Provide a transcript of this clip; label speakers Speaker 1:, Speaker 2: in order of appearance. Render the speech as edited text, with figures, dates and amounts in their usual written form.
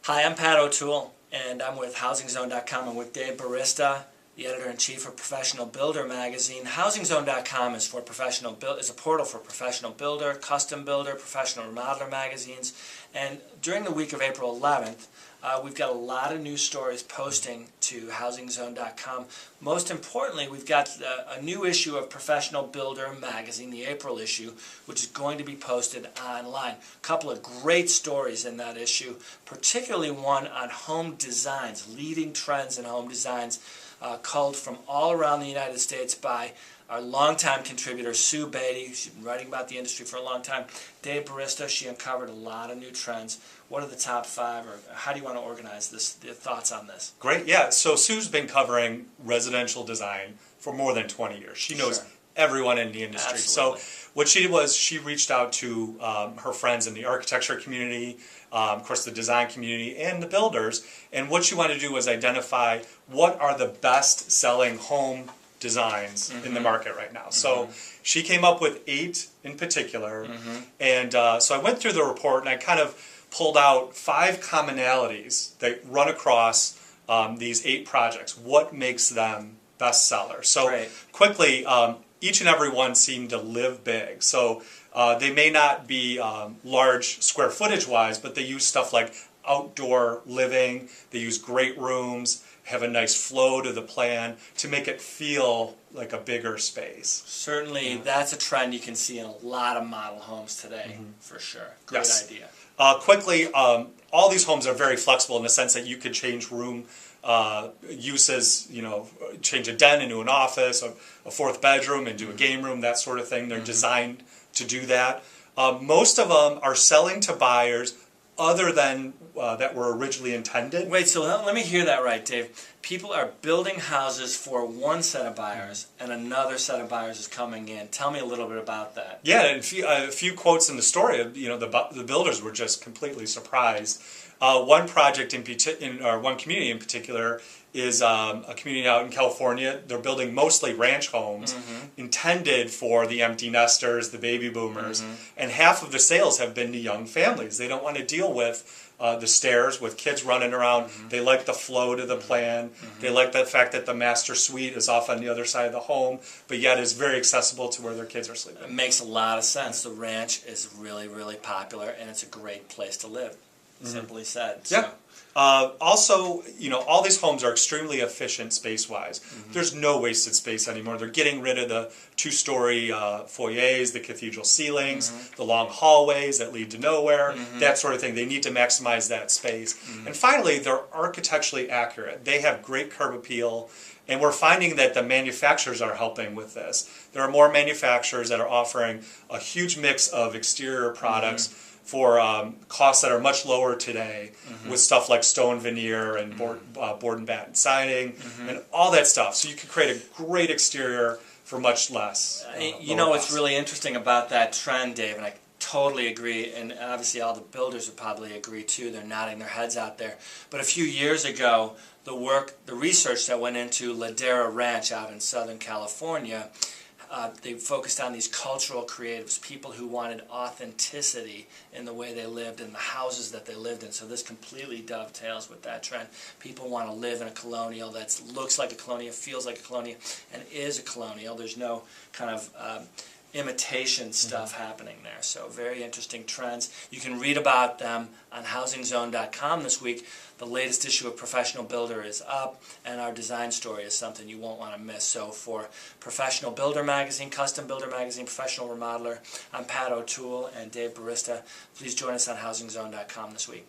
Speaker 1: Hi, I'm Pat O'Toole, and I'm with HousingZone.com. I'm with Dave Barista, the editor-in-chief of Professional Builder magazine. HousingZone.com is a portal for professional builder, custom builder, professional remodeler magazines. And during the week of April 11th, we've got a lot of news stories posting to HousingZone.com. Most importantly, we've got a new issue of Professional Builder magazine, the April issue, which is going to be posted online. A couple of great stories in that issue, particularly one on home designs, leading trends in home designs, culled from all around the United States by our longtime contributor, Sue Beatty. She's been writing about the industry for a long time. Dave Barista, she uncovered a lot of new trends. What are the top five, or how do you want to organize this? The thoughts on this?
Speaker 2: Great, yeah. So Sue's been covering residential design for more than 20 years. She knows everyone in the industry.
Speaker 1: Absolutely.
Speaker 2: So what she did was she reached out to her friends in the architecture community, of course the design community, and the builders. And what she wanted to do was identify what are the best-selling home designs in the market right now. So she came up with 8 in particular, and so I went through the report and I kind of pulled out 5 commonalities that run across these 8 projects. What makes them bestsellers? So quickly, each and every one seemed to live big. So they may not be large square footage wise, but they use stuff like outdoor living, they use great rooms, have a nice flow to the plan to make it feel like a bigger space.
Speaker 1: Certainly, that's a trend you can see in a lot of model homes today, for sure. Great idea.
Speaker 2: Quickly, all these homes are very flexible in the sense that you could change room uses, change a den into an office, a 4th bedroom into a game room, that sort of thing. They're designed to do that. Most of them are selling to buyers other than that were originally intended.
Speaker 1: Wait, so let me hear that right, Dave. People are building houses for one set of buyers, and another set of buyers is coming in. Tell me a little bit about that.
Speaker 2: Yeah, and a few quotes in the story. The builders were just completely surprised. One project or one community in particular is a community out in California. They're building mostly ranch homes intended for the empty nesters, the baby boomers, and half of the sales have been to young families. They don't want to deal with the stairs with kids running around. They like the flow to the plan. They like the fact that the master suite is off on the other side of the home, but yet is very accessible to where their kids are sleeping.
Speaker 1: It makes a lot of sense. The ranch is really, really popular, and it's a great place to live. Simply said. So.
Speaker 2: Yeah. Also, all these homes are extremely efficient space-wise. There's no wasted space anymore. They're getting rid of the 2-story foyers, the cathedral ceilings, the long hallways that lead to nowhere, that sort of thing. They need to maximize that space. And finally, they're architecturally accurate. They have great curb appeal. And we're finding that the manufacturers are helping with this. There are more manufacturers that are offering a huge mix of exterior products for costs that are much lower today, with stuff like stone veneer and board and batten siding and all that stuff. So you can create a great exterior for much less.
Speaker 1: What's really interesting about that trend, Dave, and I totally agree, and obviously all the builders would probably agree too. They're nodding their heads out there. But a few years ago, the research that went into Ladera Ranch out in Southern California, they focused on these cultural creatives, people who wanted authenticity in the way they lived and the houses that they lived in. So this completely dovetails with that trend. People want to live in a colonial that looks like a colonial, feels like a colonial, and is a colonial. There's no kind of imitation stuff happening there. So very interesting trends. You can read about them on HousingZone.com this week. The latest issue of Professional Builder is up, and our design story is something you won't want to miss. So for Professional Builder magazine, Custom Builder magazine, Professional Remodeler, I'm Pat O'Toole and Dave Barista. Please join us on HousingZone.com this week.